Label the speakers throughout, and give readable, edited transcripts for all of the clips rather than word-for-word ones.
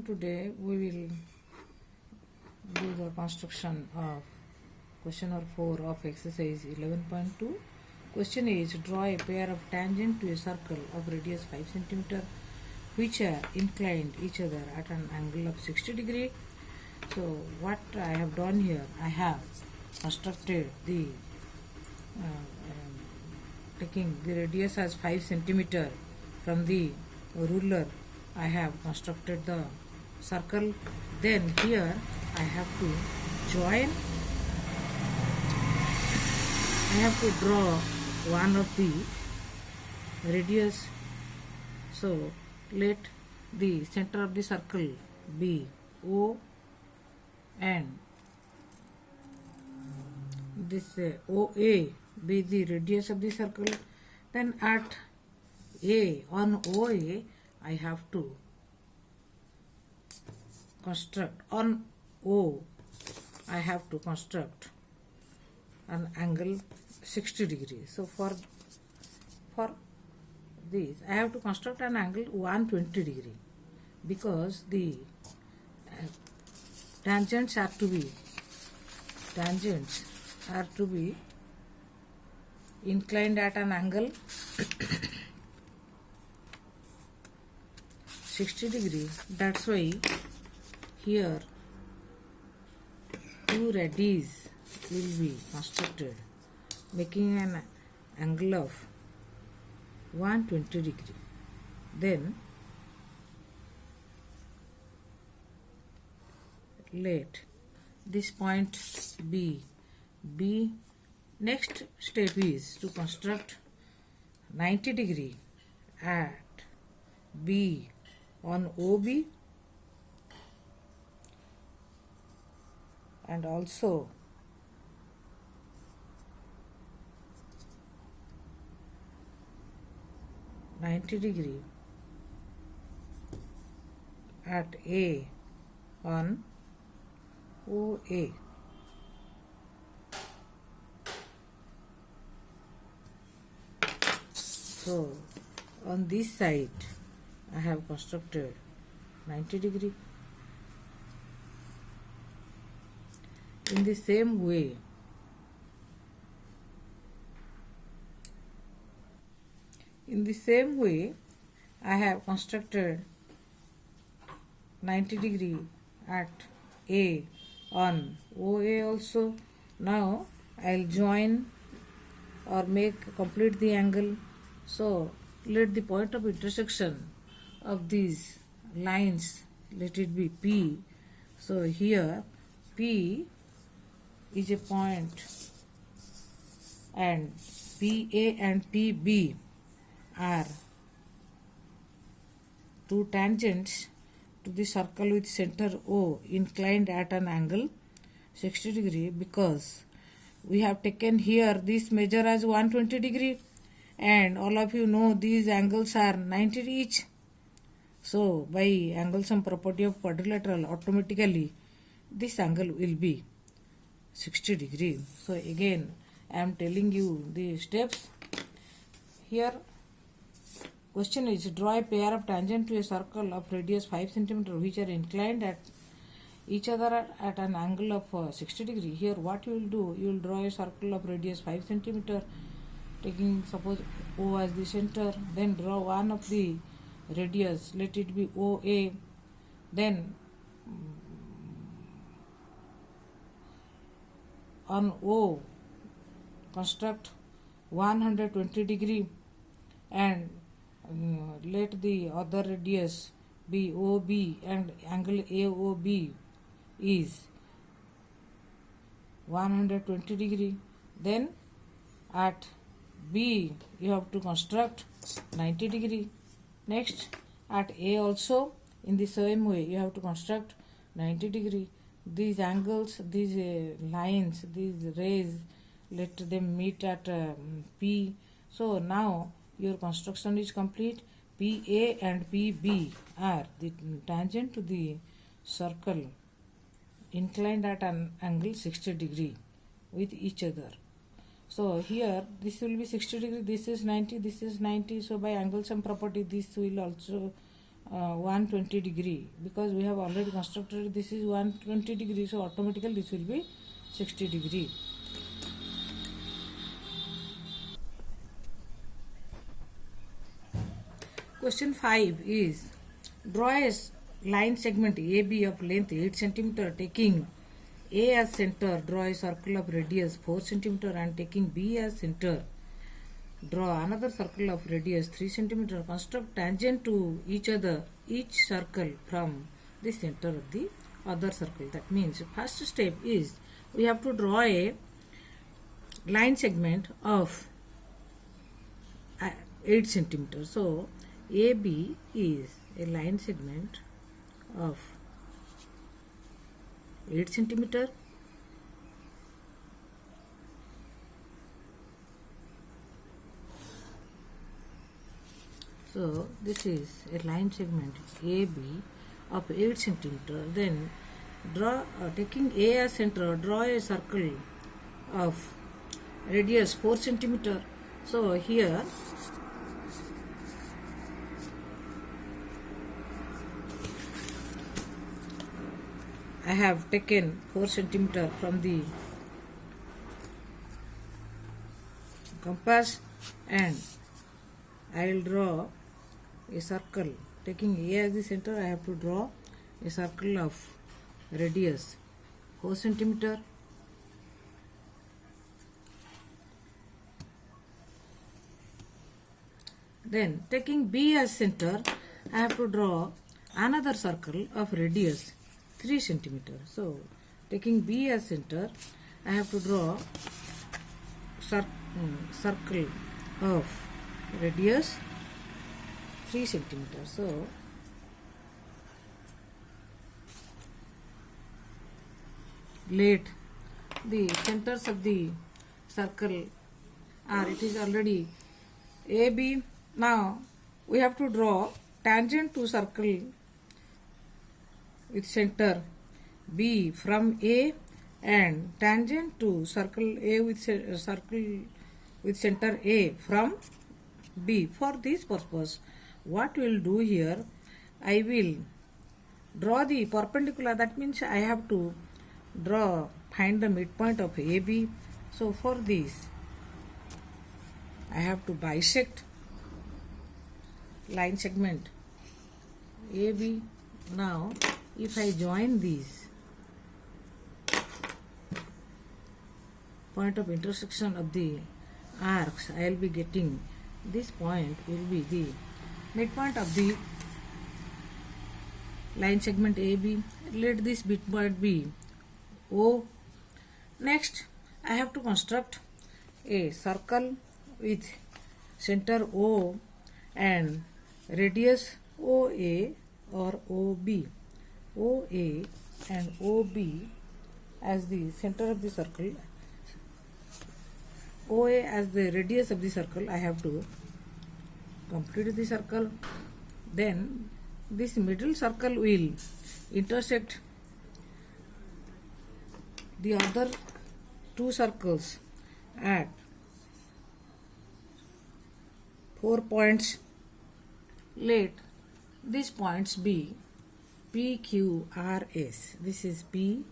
Speaker 1: Today we will do the construction of question number 4 of exercise 11.2. Question is, draw a pair of tangent to a circle of radius 5 cm which are inclined each other at an angle of 60 degree. So what I have done here, I have constructed the taking the radius as 5 cm from the ruler. I have constructed the circle. Then here I have to join. I have to draw one of the radius. So let the center of the circle be O and this OA be the radius of the circle. Then at A, on OA, I have to construct, on O, I have to construct an angle 60 degrees. So for this, I have to construct an angle 120 degree because the tangents are to be inclined at an angle 60 degree. That's why here two radii will be constructed, making an angle of 120 degree. Then let this point be B. Next step is to construct 90 degree at B on OB and also -90 at A on OA. So on this side I have constructed 90 degree. In the same way, I have constructed 90 degree at A on OA also. Now I'll join or complete the angle. So let the point of intersection of these lines, let it be P. So here P is a point and PA and PB are two tangents to the circle with center O inclined at an angle 60 degree because we have taken here this measure as 120 degree and all of you know these angles are 90 each. So by angle sum property of quadrilateral, automatically this angle will be 60 degree. So again I am telling you the steps. Here question is, draw a pair of tangent to a circle of radius 5 cm which are inclined at each other at an angle of 60 degree. Here what you will do, you will draw a circle of radius 5 cm taking suppose O as the center. Then draw one of the radius, let it be OA. Then on O construct 120 degree and let the other radius be OB and angle AOB is 120 degree. Then at B you have to construct 90 degree. Next at A also in the same way you have to construct 90 degree. These angles, these lines, these rays, let them meet at P. So now your construction is complete. PA and PB are the tangent to the circle inclined at an angle 60 degree with each other. So here this will be 60 degree, this is 90, this is 90. So by angle sum property this will also 120 degree, because we have already constructed this is 120 degree, so automatically this will be 60 degree. Question 5 is, draw a line segment AB of length 8 cm, taking A as center, draw a circle of radius 4 cm, and taking B as center, draw another circle of radius 3 cm. Construct tangent to each circle from the center of the other circle. That means first step is we have to draw a line segment of 8 cm. So AB is a line segment of 8 cm. So this is a line segment AB of 8 cm. Then draw, taking A as center, draw a circle of radius 4 cm. So here I have taken 4 cm from the compass, and I will draw a circle. Taking A as the center, I have to draw a circle of radius 4 cm. Then taking B as center, I have to draw another circle of radius 3 cm. So taking B as center, I have to draw circle of radius 3 cm. So let the centers of the circle are, it is already AB. Now we have to draw tangent to circle with center B from A, and tangent to circle A with center A from B. For this purpose, what we will do here, I will draw the perpendicular. That means I have to find the midpoint of AB. So for this, I have to bisect line segment AB. Now if I join these point of intersection of the arcs, I will be getting this point will be the midpoint of the line segment AB. Let this midpoint be O. Next, I have to construct a circle with center O and radius OA or OB. OA and OB as the center of the circle, OA as the radius of the circle. I have to complete the circle. Then this middle circle will intersect the other two circles at 4 points. Let these points be PQRS. This is PQRS.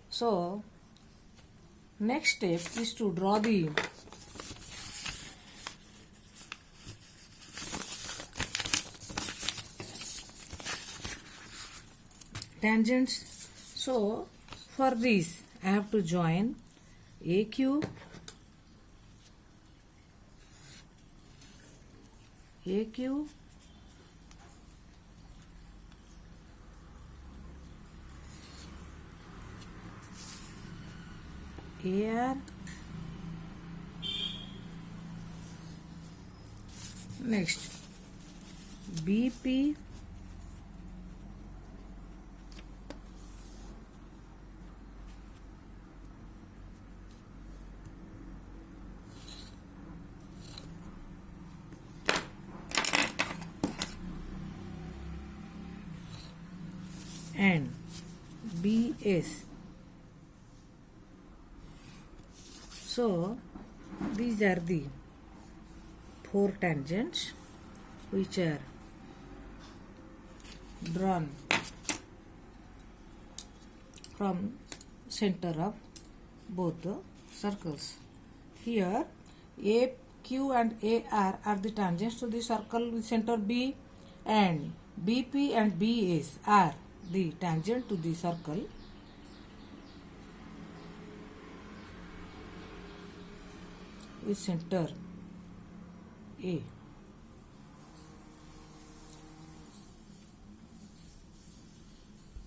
Speaker 1: So next step is to draw the tangents. So for this, I have to join AQ, AQ, AR, next BP, and BS. So these are the four tangents which are drawn from center of both the circles. Here AQ and AR are the tangents to the circle with center B, and BP and BS are the tangent to the circle with center A.